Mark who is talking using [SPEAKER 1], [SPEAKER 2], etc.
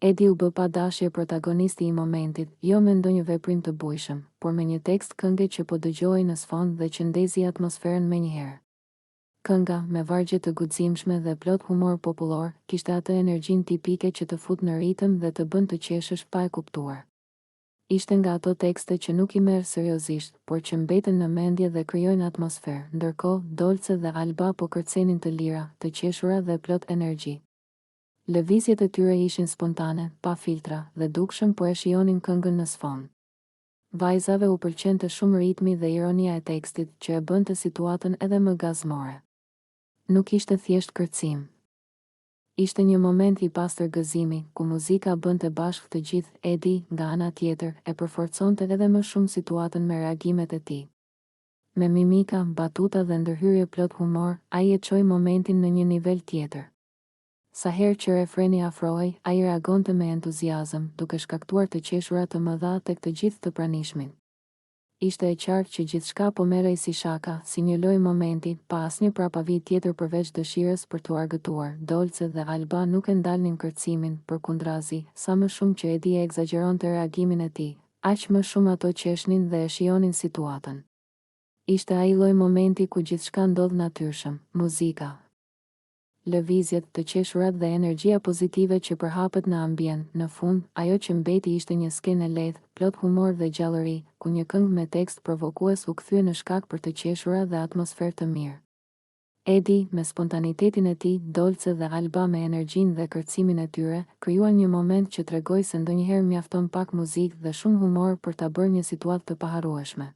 [SPEAKER 1] Edi u bë pa dashje protagonisti i momentit, jo me ndonjë veprim të bujshëm, por me një tekst këngë që po dëgjohej në sfond dhe që ndezi atmosferën menjëherë. Kënga, me vargje të guximshme dhe plot humor popullor, kishte atë energjinë tipike që të fut në ritëm dhe të bën të qeshësh pa e kuptuar. Ishte nga ato tekste që nuk i merr seriozisht, por që mbeten në mendje dhe krijojnë atmosferë, ndërkohë Dolce dhe Alba po kërcenin të lira, të qeshura dhe plot energji. Lëvizjet e tyre ishin spontane, pa filtra, dhe dukshëm po e shijonin këngën në sfond. Vajzave u pëlqente shumë ritmi dhe ironia e tekstit, që e bënte situatën edhe më gazmore. Nuk ishte thjesht kërcim. Ishte një moment i pastër gëzimi, ku muzika bënte bashkë të gjithë. Edi, nga ana tjetër, e përforconte edhe më shumë situatën me reagimet e tij. Me mimika, batuta dhe ndërhyrje plot humor, ai e çoi momentin në një nivel tjetër. Sa herë që refreni afrohej, ai reagonte me entuziazëm, duke shkaktuar të qeshura të mëdha tek të gjithë të pranishmin. Ishte e qartë që gjithçka po merrej si shaka, si një lojë momenti, pa asnjë prapavi tjetër përveç dëshirës për t'u argëtuar. Dolce dhe Alba nuk e ndalnin kërcimin, përkundrazi, sa më shumë që Edi e egzageronte reagimin e tij, aq më shumë ato qeshnin dhe e shijonin situatën. Ishte ai lloj momenti ku gjithçka ndodh natyrshëm, muzika, lëvizjet, të qeshurat dhe energjia pozitive që përhapet në ambient. Në fund, ajo që mbeti ishte një skenë e lehtë, plot humor dhe gjallëri, ku një këngë me tekst provokues u kthye në shkak për të qeshura dhe atmosferë të mirë. Edi, me spontanitetin e tij, Dolce dhe Alba me energjinë dhe kërcimin e tyre, krijuan një moment që tregoi se ndonjëherë mjafton pak muzikë dhe shumë humor për ta bërë një situatë të paharrueshme.